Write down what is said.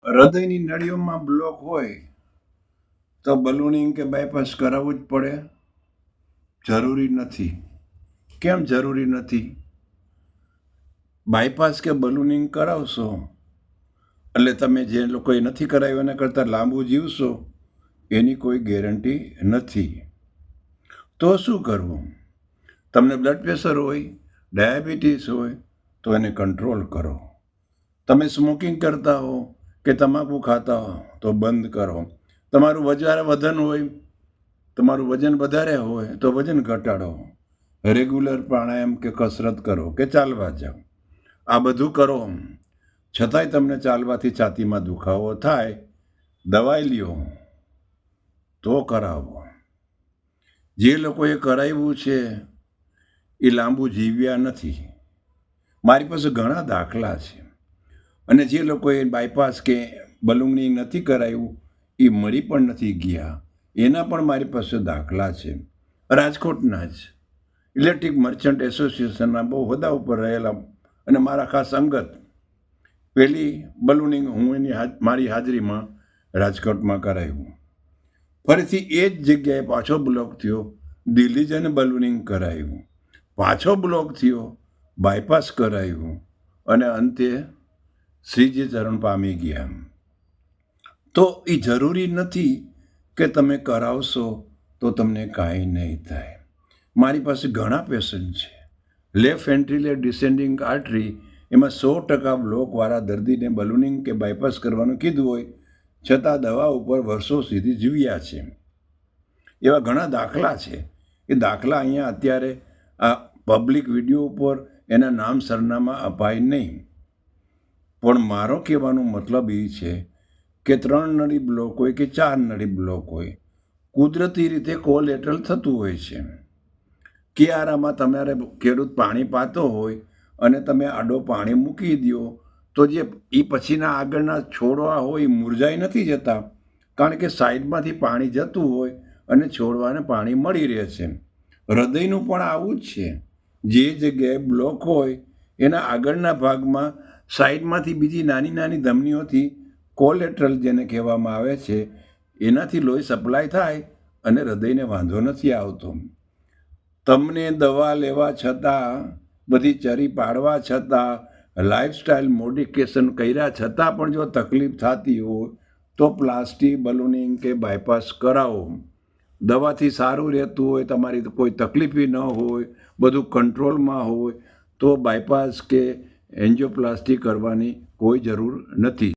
હૃદયની નળીઓમાં બ્લોક હોય તો બલૂનિંગ કે બાયપાસ કરાવવું જ પડે? જરૂરી નથી. કેમ જરૂરી નથી? બાયપાસ કે બલૂનિંગ કરાવશો એટલે તમે જે લોકોએ નથી કરાવ્યું એના કરતાં લાંબુ જીવશો એની કોઈ ગેરંટી નથી. તો શું કરવું? તમને બ્લડ પ્રેશર હોય, ડાયાબિટીસ હોય તો એને કંટ્રોલ કરો. તમે સ્મોકિંગ કરતા હો કે તમાકુ ખાતા હો તો બંધ કરો. તમારું વજન હોય, તમારું વજન વધારે હોય તો વજન ઘટાડો. રેગ્યુલર પ્રાણાયામ કે કસરત કરો કે ચાલવા જાઓ. આ બધું કરો છતાંય તમને ચાલવાથી છાતીમાં દુખાવો થાય, દવાઈ લ્યો તો કરાવો. જે લોકોએ કરાવ્યું છે એ લાંબુ જીવ્યા નથી. મારી પાસે ઘણા દાખલા છે. અને જે લોકોએ બાયપાસ કે બલૂનિંગ નથી કરાવ્યું એ મરી પણ નથી ગયા, એના પણ મારી પાસે દાખલા છે. રાજકોટના જ ઇલેક્ટ્રિક મર્ચન્ટ એસોસિએશનના બહુ હોદ્દા ઉપર રહેલા અને મારા ખાસ અંગત પહેલી બલૂનિંગ હું મારી હાજરીમાં રાજકોટમાં કરાવ્યું. ફરીથી એ જ જગ્યાએ પાછો બ્લોક થયો, દિલ્હી જઈને બલૂનિંગ કરાવ્યું. પાછો બ્લોક થયો, બાયપાસ કરાવ્યું અને અંતે શ્રીજી ચરણ પામી ગયા. તો એ જરૂરી નથી કે તમે કરાવશો તો તમને કાંઈ નહીં થાય. મારી પાસે ઘણા પેશન્ટ છે. લેફ્ટ વેન્ટ્રિક્યુલર ડિસેન્ડિંગ આર્ટરી એમાં 100% બ્લોકવાળા દર્દીને બલૂનિંગ કે બાયપાસ કરવાનું કીધું હોય છતાં દવા ઉપર વર્ષો સુધી જીવ્યા છે. એવા ઘણા દાખલા છે. એ દાખલા અહીંયા અત્યારે આ પબ્લિક વિડીયો ઉપર એના નામ સરનામા અપાય નહીં. પણ મારો કહેવાનો મતલબ એ છે કે 3 નળી બ્લોક હોય કે 4 નળી બ્લોક હોય, કુદરતી રીતે કોલેટરલ થતું હોય છે. કિયારામાં તમારે ખેડૂત પાણી પાતો હોય અને તમે આડો પાણી મૂકી દો તો જે એ પછીના આગળના છોડવા હોય એ મુરઝાઈ નથી જતા, કારણ કે સાઈડમાંથી પાણી જતું હોય અને છોડવાને પાણી મળી રહે છે. હૃદયનું પણ આવું જ છે. જે જગ્યાએ બ્લોક હોય એના આગળના ભાગમાં સાઈડમાંથી બીજી નાની નાની ધમનીઓથી કોલેટરલ જેને કહેવામાં આવે છે એનાથી લોહી સપ્લાય થાય અને હૃદયને વાંધો નથી આવતો. તમને દવા લેવા છતાં, બધી ચરી પાડવા છતાં, લાઈફસ્ટાઈલ મોડિફિકેશન કર્યા છતાં પણ જો તકલીફ થતી હોય તો પ્લાસ્ટિક બલૂનિંગ કે બાયપાસ કરાવો. દવાથી સારું રહેતું હોય, તમારી કોઈ તકલીફ ન હોય, બધું કંટ્રોલમાં હોય તો બાયપાસ કે એન્જિયોપ્લાસ્ટી કરવાની કોઈ જરૂર નથી.